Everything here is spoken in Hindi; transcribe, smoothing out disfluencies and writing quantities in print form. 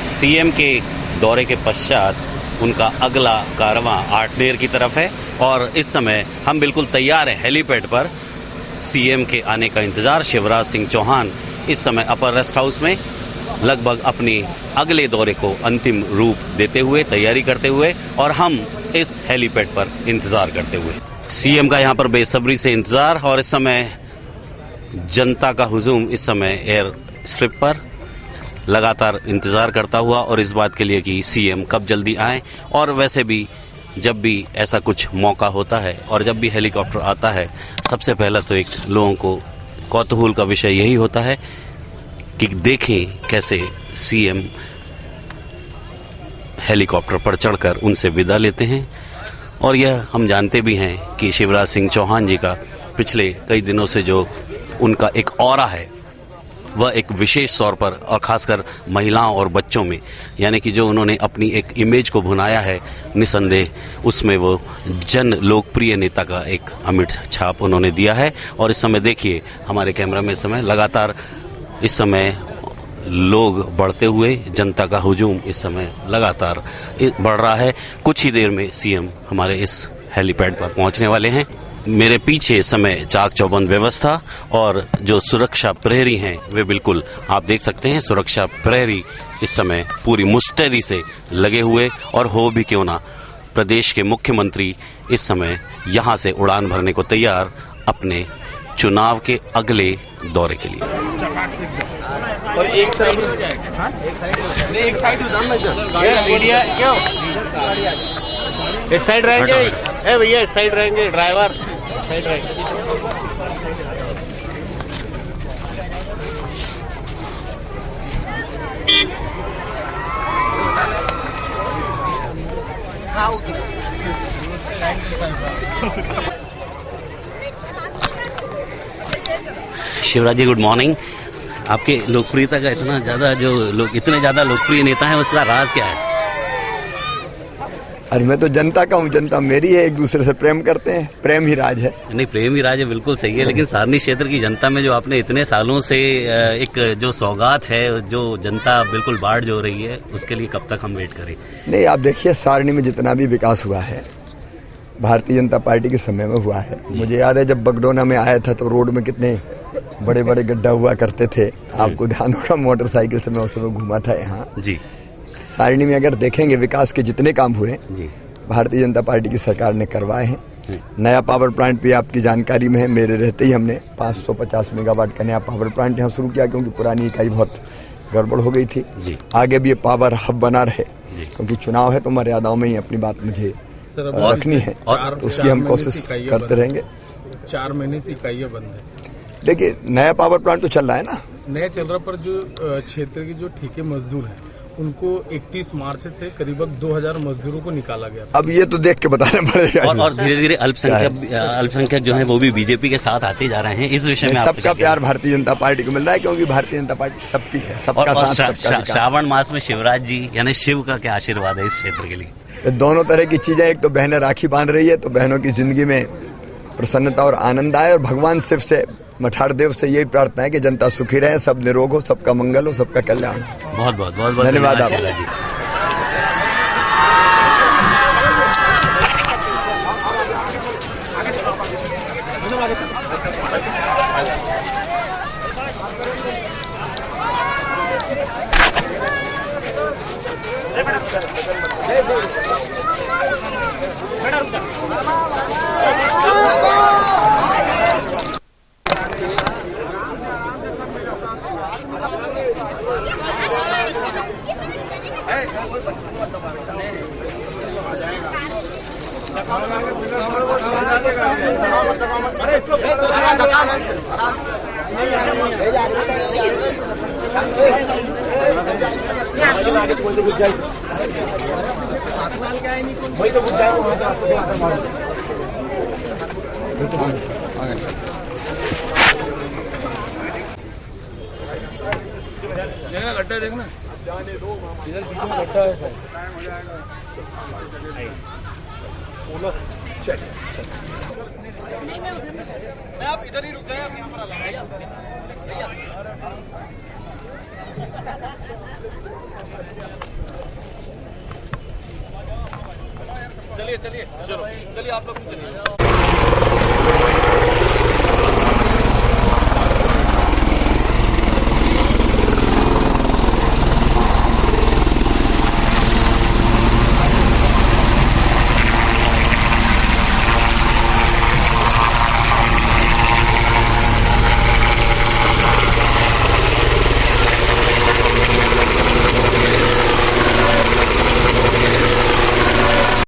सीएम के दौरे के पश्चात उनका अगला कारवां आठनेर की तरफ है और इस समय हम बिल्कुल तैयार हैं हेलीपैड पर सीएम के आने का इंतजार। शिवराज सिंह चौहान इस समय अपर रेस्ट हाउस में लगभग अपनी अगले दौरे को अंतिम रूप देते हुए, तैयारी करते हुए और हम इस हेलीपैड पर इंतजार करते हुए। सीएम का यहाँ पर बेसब्री से इंतजार और इस समय जनता का हुजूम इस समय एयर स्ट्रिप पर लगातार इंतजार करता हुआ और इस बात के लिए कि सीएम कब जल्दी आए। और वैसे भी जब भी ऐसा कुछ मौका होता है और जब भी हेलीकॉप्टर आता है, सबसे पहला तो एक लोगों को कौतूहल का विषय यही होता है कि देखें कैसे सीएम हेलीकॉप्टर पर चढ़कर उनसे विदा लेते हैं। और यह हम जानते भी हैं कि शिवराज सिंह चौहान जी का पिछले कई दिनों से जो उनका एक ऑरा है वह एक विशेष तौर पर और खासकर महिलाओं और बच्चों में, यानी कि जो उन्होंने अपनी एक इमेज को भुनाया है, निसंदेह उसमें वो जन लोकप्रिय नेता का एक अमिट छाप उन्होंने दिया है। और इस समय देखिए हमारे कैमरा में इस समय लगातार इस समय लोग बढ़ते हुए, जनता का हुजूम इस समय लगातार बढ़ रहा है। कुछ ही देर में सीएम हमारे इस हेलीपैड पर पहुंचने वाले हैं। मेरे पीछे इस समय चाक चौबंद व्यवस्था और जो सुरक्षा प्रहरी हैं वे बिल्कुल आप देख सकते हैं, सुरक्षा प्रहरी इस समय पूरी मुस्तैदी से लगे हुए और हो भी क्यों ना प्रदेश के मुख्यमंत्री इस समय यहां से उड़ान भरने को तैयार अपने चुनाव के अगले दौरे के लिए। और एक साइड इस साइड रहेंगे, भैया इस साइड रहेंगे, ड्राइवर साइड रहेंगे। Shivraj ji good morning. आपके लोकप्रियता का इतना ज़्यादा इतने ज़्यादा लोकप्रिय नेता हैं, उसका राज क्या है? अरे मैं तो जनता का हूँ, जनता मेरी है, एक दूसरे से प्रेम करते हैं, प्रेम ही राज है। नहीं, प्रेम ही राज है, बिल्कुल सही है। लेकिन सारनी क्षेत्र की जनता में जो आपने इतने सालों से एक जो सौगात है, जो जनता बिल्कुल बाढ़ जो रही है, उसके लिए कब तक हम वेट करें? नहीं, आप देखिए सारनी में जितना भी विकास हुआ है भारतीय जनता पार्टी के समय में हुआ है। मुझे याद है जब बगडोना में आया था तो रोड में कितने बड़े बड़े गड्ढा हुआ करते थे, आपको ध्यान होगा। मोटरसाइकिल से मैं उस समय घूमा था यहाँ जी। सारणी में अगर देखेंगे विकास के जितने काम हुए भारतीय जनता पार्टी की सरकार ने करवाए हैं। नया पावर प्लांट भी आपकी जानकारी में है, मेरे रहते ही हमने 550 मेगावाट का नया पावर प्लांट यहाँ शुरू किया, क्योंकि पुरानी इकाई बहुत गड़बड़ हो गई थी। आगे भी ये पावर हब बना रहे, क्योंकि चुनाव है तो मर्यादाओं में ही अपनी बात मुझे रखनी है और उसकी हम कोशिश करते रहेंगे। 4 महीने से इकाइयाँ बंद है। देखिए नया पावर प्लांट तो चल रहा है ना, नया चल रहा, पर जो क्षेत्र के जो ठेके मजदूर हैं उनको 31 मार्च से करीबन 2000 मजदूरों को निकाला गया। अब ये तो देख के बताना पड़ेगा। और धीरे धीरे अल्पसंख्यक जो है वो भी बीजेपी के साथ आते जा रहे हैं। इस विषय में सबका प्यार भारतीय जनता पार्टी को मिल रहा है, क्योंकि भारतीय जनता पार्टी सबकी है, सबका साथ, सबका विकास। श्रावण मास में शिवराज जी यानी शिव का क्या आशीर्वाद है इस क्षेत्र के लिए? दोनों तरह की चीजें, एक तो बहनें राखी बांध रही है तो बहनों की जिंदगी में प्रसन्नता और आनंद आए, और भगवान शिव से, मठार देव से यही प्रार्थना है कि जनता सुखी रहे, सब निरोग हो, सबका मंगल हो, सबका कल्याण हो। बहुत बहुत धन्यवाद आप। गड्ढा देखना, इधर बीच में गड्ढा है। आप इधर ही रुक जाए, आप यहाँ पर आ चलिए आप लोग चलिए।